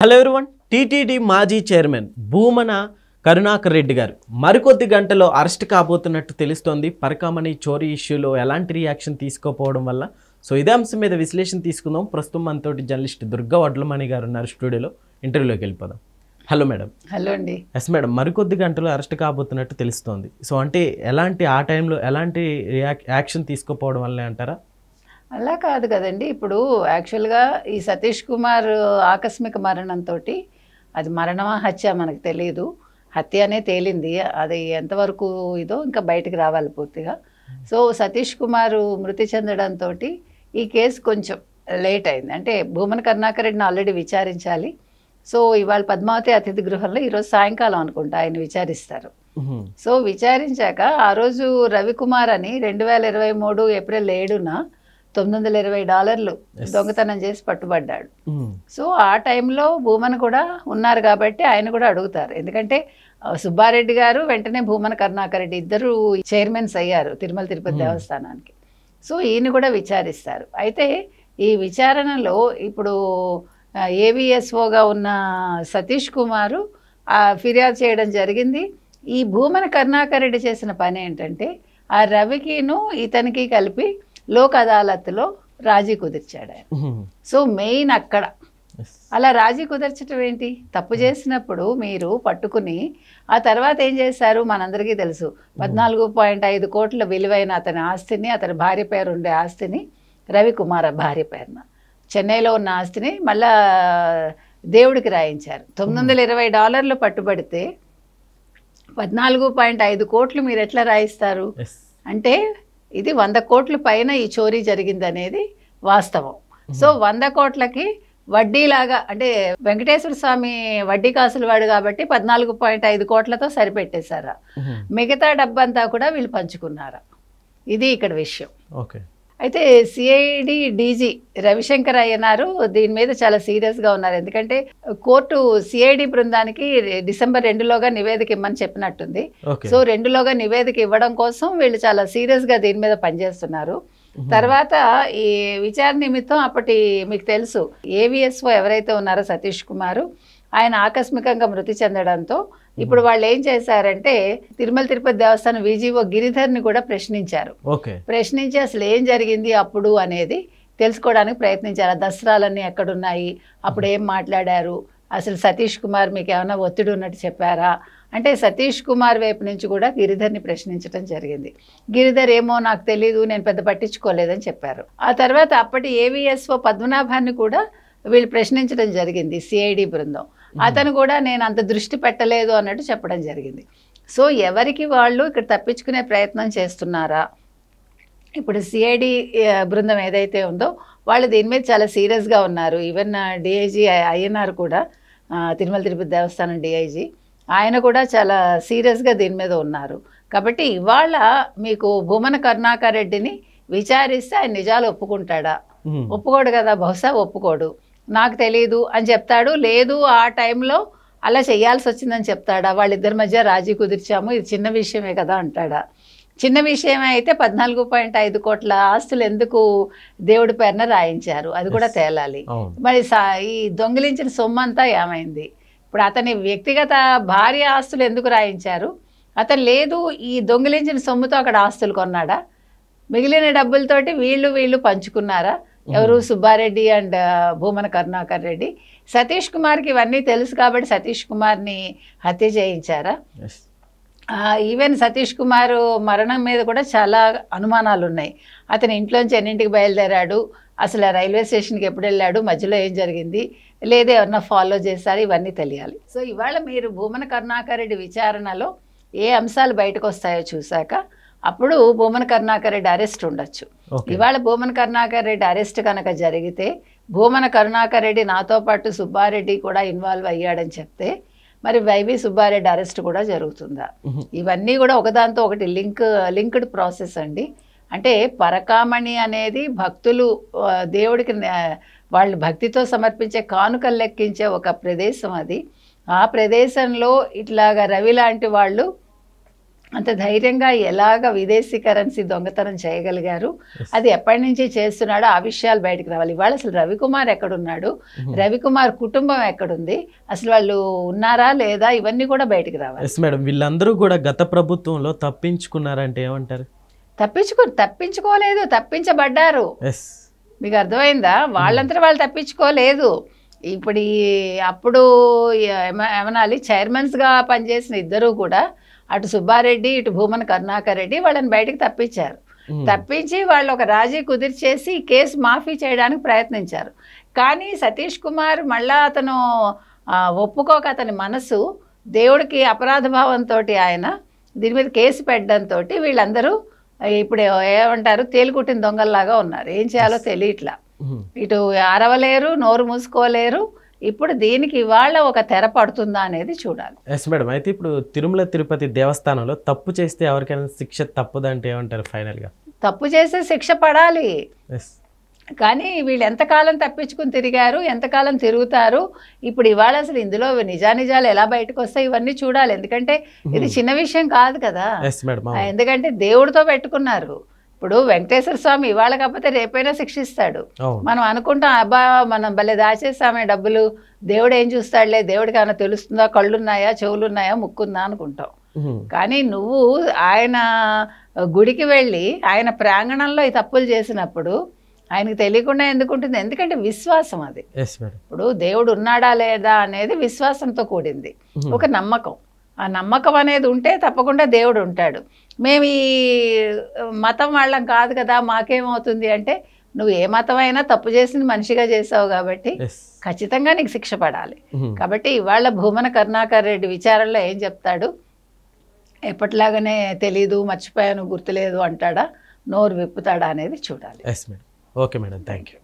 Hello everyone. TTD మాజీ chairman Bhumana Karunakar Reddy గారు మరికొద్ది గంటలో అరెస్ట్ కాబోతున్నట్టు తెలుస్తోంది. పరకామణి చోరీ ఇష్యూలో ఎలాంటి రియాక్షన్ తీసుకోకపోవడం వల్ల. సో ఇదే అంశం మీద విశ్లేషణ తీసుకుందాం. ప్రస్తుతం మనతోటి జర్నలిస్ట్ దుర్గా వడ్లమణి గారు ఉన్నారు స్టూడియోలో. ఇంటర్వ్యూలోకి వెళ్ళిపోదాం. Hello madam. హలో అండి. ఎస్ మేడం, మరికొద్ది గంటలో అరెస్ట్ కాబోతున్నట్టు తెలుస్తోంది. సో అంటే ఎలాంటి ఆ టైంలో ఎలాంటి యాక్షన్ తీసుకోకపోవడం వల్లే అంటారా? అలా కాదు కదండి. ఇప్పుడు యాక్చువల్గా ఈ సతీష్ కుమార్ ఆకస్మిక మరణంతో అది మరణమా హత్య మనకు తెలియదు. హత్య అనే తేలింది. అది ఎంతవరకు ఇదో ఇంకా బయటకు రావాలి పూర్తిగా. సో సతీష్ కుమార్ మృతి చెందడంతో ఈ కేసు కొంచెం లేట్ అయింది. అంటే భూమన కరుణాకర్ రెడ్డిని ఆల్రెడీ విచారించాలి. సో ఇవాళ పద్మావతి అతిథి గృహంలో ఈరోజు సాయంకాలం అనుకుంటా ఆయన విచారిస్తారు. సో విచారించాక ఆ రోజు రవికుమార్ అని 2023 ఏప్రిల్ 7న $920 దొంగతనం చేసి పట్టుబడ్డాడు. సో ఆ టైంలో భూమన కూడా ఉన్నారు కాబట్టి ఆయన కూడా అడుగుతారు. ఎందుకంటే సుబ్బారెడ్డి గారు వెంటనే భూమన కరుణాకర్ రెడ్డి ఇద్దరు చైర్మన్స్ అయ్యారు తిరుమల తిరుపతి దేవస్థానానికి. సో ఈయన కూడా విచారిస్తారు. అయితే ఈ విచారణలో ఇప్పుడు ఏవిఎస్ఓగా ఉన్న సతీష్ కుమారు ఫిర్యాదు చేయడం జరిగింది. ఈ భూమన కరుణాకర్ రెడ్డి చేసిన పని ఏంటంటే ఆ రవికిను ఇతనికి కలిపి లోక్ అదాలత్లో రాజీ కుదిర్చాడు ఆయన. సో మెయిన్ అక్కడ అలా రాజీ కుదర్చడం ఏంటి? తప్పు చేసినప్పుడు మీరు పట్టుకుని ఆ తర్వాత ఏం చేశారు మనందరికీ తెలుసు. 14.5 కోట్ల విలువైన అతని ఆస్తిని, అతని భార్య పేరు ఉండే ఆస్తిని, రవికుమార్ భార్య పేరున చెన్నైలో ఉన్న ఆస్తిని మళ్ళా దేవుడికి రాయించారు. $920 పట్టుబడితే 14.5 కోట్లు మీరు ఎట్లా రాయిస్తారు? అంటే ఇది 100 కోట్ల పైన ఈ చోరీ జరిగింది అనేది వాస్తవం. సో 100 కోట్లకి వడ్డీలాగా అంటే వెంకటేశ్వర స్వామి వడ్డీ కాసులు వాడు కాబట్టి 14.5 కోట్లతో సరిపెట్టేశారా? మిగతా డబ్బంతా కూడా వీళ్ళు పంచుకున్నారా? ఇది ఇక్కడ విషయం. ఓకే. అయితే సిఐడి డీజీ రవిశంకర్ అయ్యనారు దీని మీద చాలా సీరియస్గా ఉన్నారు. ఎందుకంటే కోర్టు సిఐడి బృందానికి డిసెంబర్ 2లోగా నివేదిక ఇమ్మని చెప్పినట్టుంది. సో 2లోగా నివేదిక ఇవ్వడం కోసం వీళ్ళు చాలా సీరియస్గా దీని మీద పనిచేస్తున్నారు. తర్వాత ఈ విచారణ నిమిత్తం అప్పటి మీకు తెలుసు ఏవిఎస్ఓ ఎవరైతే ఉన్నారో సతీష్ కుమారు ఆయన ఆకస్మికంగా మృతి చెందడంతో ఇప్పుడు వాళ్ళు ఏం చేశారంటే తిరుమల తిరుపతి దేవస్థానం విజిఓ గిరిధర్ని కూడా ప్రశ్నించారు. ప్రశ్నించి అసలు ఏం జరిగింది అప్పుడు అనేది తెలుసుకోవడానికి ప్రయత్నించారు. దసరాలన్నీ ఎక్కడున్నాయి, అప్పుడు ఏం మాట్లాడారు, అసలు సతీష్ కుమార్ మీకు ఏమైనా ఒత్తిడి ఉన్నట్టు చెప్పారా అంటే సతీష్ కుమార్ వైపు నుంచి కూడా గిరిధర్ని ప్రశ్నించడం జరిగింది. గిరిధర్ ఏమో నాకు తెలీదు, నేను పెద్ద పట్టించుకోలేదని చెప్పారు. ఆ తర్వాత అప్పటి ఏవిఎస్ఓ పద్మనాభాన్ని కూడా వీళ్ళు ప్రశ్నించడం జరిగింది సిఐడి బృందం. అతను కూడా నేను అంత దృష్టి పెట్టలేదు అన్నట్టు చెప్పడం జరిగింది. సో ఎవరికి వాళ్ళు ఇక్కడ తప్పించుకునే ప్రయత్నం చేస్తున్నారా? ఇప్పుడు సిఐడి బృందం ఏదైతే ఉందో వాళ్ళు దీని మీద చాలా సీరియస్గా ఉన్నారు. ఈవెన్ డిఐజీ అయ్యనారు కూడా తిరుమల తిరుపతి దేవస్థానం డిఐజీ ఆయన కూడా చాలా సీరియస్గా దీని మీద ఉన్నారు. కాబట్టి ఇవాళ మీకు భూమన కరుణాకర్ రెడ్డిని విచారిస్తే ఆయన నిజాలు ఒప్పుకుంటాడా? ఒప్పుకోడు కదా, బహుశా ఒప్పుకోడు. నాకు తెలీదు అని చెప్తాడు. లేదు ఆ టైంలో అలా చేయాల్సి వచ్చిందని చెప్తాడా? వాళ్ళిద్దరి మధ్య రాజీ కుదిర్చాము, ఇది చిన్న విషయమే కదా అంటాడా? చిన్న విషయమే అయితే 14.5 కోట్ల ఆస్తులు ఎందుకు దేవుడి పేరున రాయించారు అది కూడా తేలాలి. మరి ఈ దొంగిలించిన సొమ్ము అంతా ఏమైంది? ఇప్పుడు అతని వ్యక్తిగత భార్య ఆస్తులు ఎందుకు రాయించారు? అతను లేదు ఈ దొంగిలించిన సొమ్ముతో అక్కడ ఆస్తులు కొన్నాడా? మిగిలిన డబ్బులతోటి వీళ్ళు పంచుకున్నారా? ఎవరు? సుబ్బారెడ్డి అండ్ భూమన కరుణాకర్ రెడ్డి. సతీష్ కుమార్కి ఇవన్నీ తెలుసు కాబట్టి సతీష్ కుమార్ని హత్య చేయించారా? ఈవెన్ సతీష్ కుమార్ మరణం మీద కూడా చాలా అనుమానాలు ఉన్నాయి. అతని ఇంట్లోంచి ఎన్నింటికి బయలుదేరాడు, అసలు రైల్వే స్టేషన్కి ఎప్పుడు వెళ్ళాడు, మధ్యలో ఏం జరిగింది, లేదా ఎవరన్నా ఫాలో చేశారు, ఇవన్నీ తెలియాలి. సో ఇవాళ మీరు భూమన కరుణాకర్ రెడ్డి విచారణలో ఏ అంశాలు బయటకు వస్తాయో చూశాక అప్పుడు భూమన కరుణాకర్ రెడ్డి అరెస్ట్ ఉండొచ్చు. ఇవాళ భూమన కరుణాకర్ రెడ్డి అరెస్ట్ కనుక జరిగితే భూమన కరుణాకర్ రెడ్డి నాతో పాటు సుబ్బారెడ్డి కూడా ఇన్వాల్వ్ అయ్యాడని చెప్తే మరి వైవి సుబ్బారెడ్డి అరెస్ట్ కూడా జరుగుతుందా? ఇవన్నీ కూడా ఒకదాంతో ఒకటి లింక్డ్ ప్రాసెస్ అండి. అంటే పరకామణి అనేది భక్తులు దేవుడికి వాళ్ళు భక్తితో సమర్పించే కానుకలు లెక్కించే ఒక ప్రదేశం అది. ఆ ప్రదేశంలో ఇట్లాగా రవి లాంటి వాళ్ళు అంత ధైర్యంగా ఎలాగ విదేశీ కరెన్సీ దొంగతనం చేయగలిగారు, అది ఎప్పటి నుంచి చేస్తున్నాడో ఆ విషయాలు బయటకు రావాలి. ఇవాళ అసలు రవికుమార్ ఎక్కడున్నాడు, రవికుమార్ కుటుంబం ఎక్కడుంది, అసలు వాళ్ళు ఉన్నారా లేదా, ఇవన్నీ కూడా బయటకు రావాలి. మేడం, వీళ్ళందరూ కూడా గత ప్రభుత్వంలో తప్పించుకున్నారంటే ఏమంటారు? తప్పించుకోలేదు, తప్పించబడ్డారు. మీకు అర్థమైందా? వాళ్ళంతా వాళ్ళు తప్పించుకోలేదు. ఇప్పుడు అప్పుడు ఏమనాలి, చైర్మన్స్గా పనిచేసిన ఇద్దరు కూడా, అటు సుబ్బారెడ్డి ఇటు భూమన కరుణాకర్ రెడ్డి, వాళ్ళని బయటకు తప్పించారు. తప్పించి వాళ్ళు ఒక రాజీ కుదిర్చేసి కేసు మాఫీ చేయడానికి ప్రయత్నించారు. కానీ సతీష్ కుమార్ మళ్ళా అతను ఒప్పుకోక, అతని మనసు దేవుడికి అపరాధ భావంతో ఆయన దీని మీద కేసు పెట్టడంతో వీళ్ళందరూ ఇప్పుడు ఏమంటారు, తేలికుట్టిన దొంగల్లాగా ఉన్నారు. ఏం చేయాలో తెలియట్లా, ఇటు అరవలేరు, నోరు మూసుకోలేరు. ఇప్పుడు దీనికి ఇవాళ ఒక తెర పడుతుందా అనేది చూడాలి. ఎస్ మేడం, అయితే ఇప్పుడు తిరుమల తిరుపతి దేవస్థానంలో తప్పు చేస్తే ఎవరికైనా శిక్ష తప్పదంటే ఏమంటారు ఫైనల్గా? తప్పు చేస్తే శిక్ష పడాలి. కానీ వీళ్ళు ఎంతకాలం తప్పించుకుని తిరిగారు, ఎంతకాలం తిరుగుతారు. ఇప్పుడు ఇవాళ అసలు ఇందులో నిజానిజాలు ఎలా బయటకు వస్తాయి ఇవన్నీ చూడాలి. ఎందుకంటే ఇది చిన్న విషయం కాదు కదా, ఎందుకంటే దేవుడితో పెట్టుకున్నారు. ఇప్పుడు వెంకటేశ్వర స్వామి ఇవాళ కాకపోతే రేపైనా శిక్షిస్తాడు. మనం అనుకుంటాం, అబ్బా మనం భలే దాచేస్తామే డబ్బులు, దేవుడు ఏం చూస్తాడులే, దేవుడికి ఏమైనా తెలుస్తుందా, కళ్ళున్నాయా, చెవులున్నాయా, ముక్కుందా అనుకుంటాం. కానీ నువ్వు ఆయన గుడికి వెళ్ళి ఆయన ప్రాంగణంలో ఈ తప్పులు చేసినప్పుడు ఆయనకు తెలియకుండా ఎందుకు ఉంటుంది? ఎందుకంటే విశ్వాసం అది. ఇప్పుడు దేవుడు ఉన్నాడా లేదా అనేది విశ్వాసంతో కూడింది, ఒక నమ్మకం. ఆ నమ్మకం అనేది ఉంటే తప్పకుండా దేవుడు ఉంటాడు. మేము ఈ మతం వాళ్ళం కాదు కదా, మాకేమవుతుంది అంటే, నువ్వు ఏ మతం అయినా తప్పు చేసింది మనిషిగా చేసావు కాబట్టి ఖచ్చితంగా నీకు శిక్ష పడాలి. కాబట్టి ఇవాళ భూమన కరుణాకర్ రెడ్డి విచారణలో ఏం చెప్తాడు, ఎప్పటిలాగానే తెలీదు, మర్చిపోయాను, గుర్తులేదు అంటాడా, నోరు విప్పుతాడా అనేది చూడాలి. Okay madam, thank you.